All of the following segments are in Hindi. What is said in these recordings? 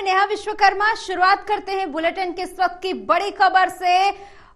नेहा विश्वकर्मा। शुरुआत करते हैं बुलेटिन की इस वक्त की बड़ी खबर से।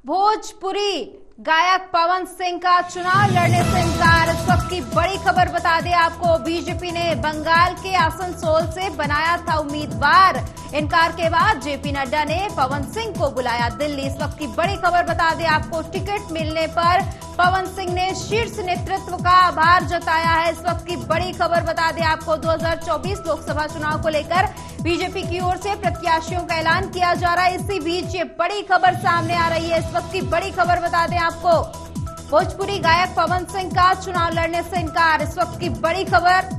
भोजपुरी गायक पवन सिंह का चुनाव लड़ने से इनकार। इस वक्त की बड़ी खबर बता दें आपको, बीजेपी ने बंगाल के आसनसोल से बनाया था उम्मीदवार। इनकार के बाद जेपी नड्डा ने पवन सिंह को बुलाया दिल्ली। इस वक्त की बड़ी खबर बता दें आपको, टिकट मिलने पर पवन सिंह ने शीर्ष नेतृत्व का आभार जताया है। इस वक्त की बड़ी खबर बता दें आपको, 2024 लोकसभा चुनाव को लेकर बीजेपी की ओर से प्रत्याशियों का ऐलान किया जा रहा है। इसी बीच ये बड़ी खबर सामने आ रही है। इस वक्त की बड़ी खबर बता दें आपको, भोजपुरी गायक पवन सिंह का चुनाव लड़ने से इनकार। इस वक्त की बड़ी खबर,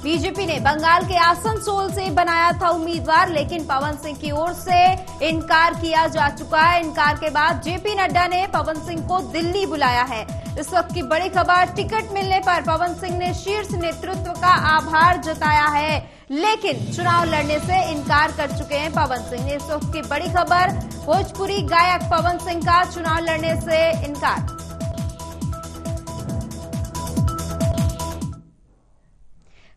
बीजेपी ने बंगाल के आसनसोल से बनाया था उम्मीदवार, लेकिन पवन सिंह की ओर से इनकार किया जा चुका है। इनकार के बाद जेपी नड्डा ने पवन सिंह को दिल्ली बुलाया है। इस वक्त की बड़ी खबर, टिकट मिलने पर पवन सिंह ने शीर्ष नेतृत्व का आभार जताया है, लेकिन चुनाव लड़ने से इनकार कर चुके हैं पवन सिंह। इस वक्त की बड़ी खबर, भोजपुरी गायक पवन सिंह का चुनाव लड़ने से इनकार।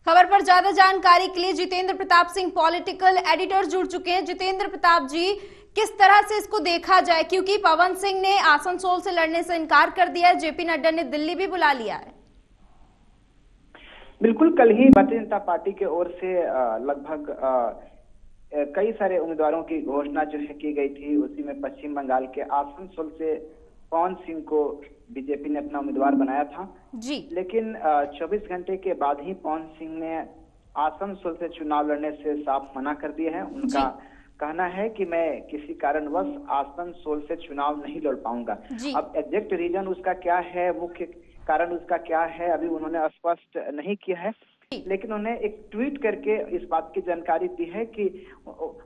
खबर पर ज्यादा जानकारी के लिए जितेंद्र प्रताप सिंह पॉलिटिकल एडिटर जुड़ चुके हैं। जितेंद्र प्रताप जी, किस तरह से इसको देखा जाए, क्योंकि पवन सिंह ने आसनसोल से लड़ने से इनकार कर दिया है, जेपी नड्डा ने दिल्ली भी बुला लिया है। बिल्कुल, कल ही भारतीय जनता पार्टी की ओर से लगभग कई सारे उम्मीदवारों की घोषणा जो है की गई थी। उसी में पश्चिम बंगाल के आसनसोल से पवन सिंह को बीजेपी ने अपना उम्मीदवार बनाया था जी। लेकिन 24 घंटे के बाद ही पवन सिंह ने आसनसोल से चुनाव लड़ने से साफ मना कर दिया है। उनका कहना है कि मैं किसी कारणवश आसनसोल से चुनाव नहीं लड़ पाऊंगा। अब एग्जैक्ट रीजन उसका क्या है, मुख्य कारण उसका क्या है, अभी उन्होंने स्पष्ट नहीं किया है, लेकिन उन्होंने एक ट्वीट करके इस बात की जानकारी दी है कि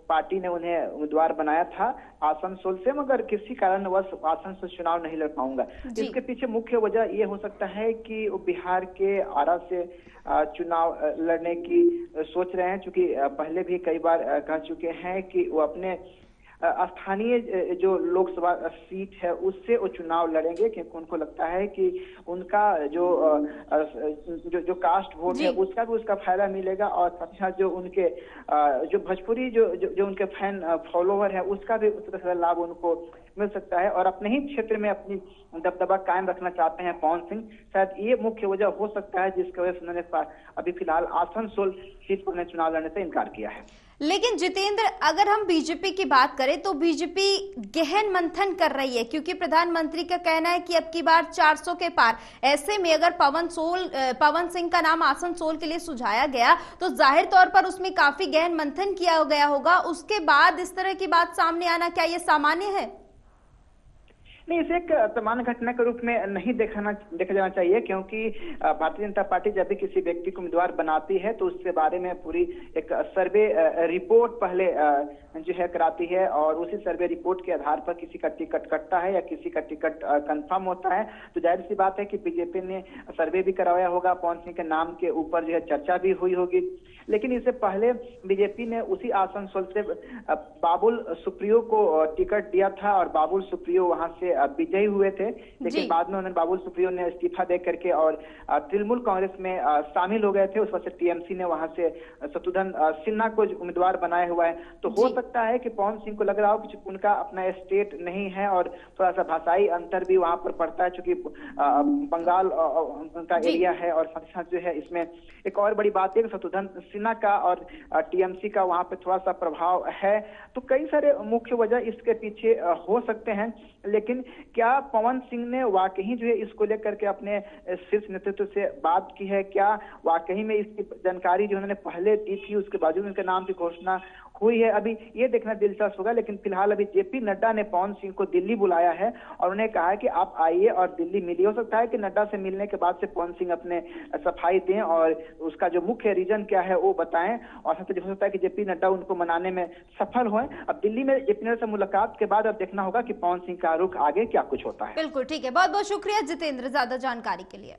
पार्टी ने उन्हें उम्मीदवार बनाया था आसनसोल से, मगर किसी कारणवश आसनसोल चुनाव नहीं लड़ पाऊंगा। इसके पीछे मुख्य वजह ये हो सकता है कि वो बिहार के आरा से चुनाव लड़ने की सोच रहे हैं, क्योंकि पहले भी कई बार कह चुके हैं कि वो अपने स्थानीय जो लोकसभा सीट है उससे वो चुनाव लड़ेंगे, क्योंकि उनको लगता है कि उनका जो कास्ट वोट है उसका भी उसका फायदा मिलेगा, और साथ ही साथ जो उनके जो भोजपुरी जो उनके फैन फॉलोवर है उसका भी उसका लाभ उनको मिल सकता है, और अपने ही क्षेत्र में अपनी दबदबा कायम रखना चाहते हैं पवन सिंह। शायद ये मुख्य वजह हो सकता है जिसकी वजह से उन्होंने अभी फिलहाल आसनसोल सीट पर चुनाव लड़ने से इनकार किया है। लेकिन जितेंद्र, अगर हम बीजेपी की बात करें तो बीजेपी गहन मंथन कर रही है, क्योंकि प्रधानमंत्री का कहना है कि अब की बार 400 के पार। ऐसे में अगर पवन सिंह का नाम आसनसोल के लिए सुझाया गया तो जाहिर तौर पर उसमें काफी गहन मंथन किया गया होगा। उसके बाद इस तरह की बात सामने आना, क्या ये सामान्य है? नहीं, इसे एक सामान्य घटना के रूप में नहीं देखा जाना चाहिए, क्योंकि भारतीय जनता पार्टी जब भी किसी व्यक्ति को उम्मीदवार बनाती है तो उसके बारे में पूरी एक सर्वे रिपोर्ट पहले जो है कराती है, और उसी सर्वे रिपोर्ट के आधार पर किसी का टिकट कटता है या किसी का टिकट कंफर्म होता है। तो जाहिर सी बात है कि बीजेपी ने सर्वे भी करवाया होगा, पवन सिंह के नाम के ऊपर जो है चर्चा भी हुई होगी। लेकिन इससे पहले बीजेपी ने उसी आसनसोल से बाबुल सुप्रियो को टिकट दिया था, और बाबुल सुप्रियो वहां से विजयी हुए थे, लेकिन बाद में उन्होंने बाबुल सुप्रियो ने इस्तीफा दे करके और तृणमूल कांग्रेस में शामिल हो गए थे। उस वक्त से टीएमसी ने वहां से शत्रुघ्न सिन्हा को उम्मीदवार बनाया हुआ है। तो हो सकता है कि पवन सिंह को लग रहा हो कि उनका अपना स्टेट नहीं है, और थोड़ा सा भाषाई अंतर भी वहां पर पड़ता है, क्योंकि बंगाल उनका एरिया है, और साथ साथ जो है इसमें एक और बड़ी बात है कि शत्रुघ्न सिन्हा का और टीएमसी का वहां पे थोड़ा सा प्रभाव है। तो कई सारे मुख्य वजह इसके पीछे हो सकते हैं, लेकिन क्या पवन सिंह ने वाकई जो है इसको लेकर के अपने शीर्ष नेतृत्व से बात की है? क्या वाकई में इसकी जानकारी जो उन्होंने पहले दी थी उसके बावजूद उनके नाम की घोषणा हुई है? अभी ये देखना दिलचस्प होगा। लेकिन फिलहाल अभी जेपी नड्डा ने पवन सिंह को दिल्ली बुलाया है और उन्हें कहा है कि आप आइए और दिल्ली मिलिए। हो सकता है कि नड्डा से मिलने के बाद से पवन सिंह अपने सफाई दें और उसका जो मुख्य रीजन क्या है वो बताएं, और हो सकता है कि जेपी नड्डा उनको मनाने में सफल हों। अब दिल्ली में जेपी नड्डा से मुलाकात के बाद अब देखना होगा कि पवन सिंह का रुख आगे क्या कुछ होता है। बिल्कुल ठीक है, बहुत बहुत शुक्रिया जितेंद्र ज्यादा जानकारी के लिए।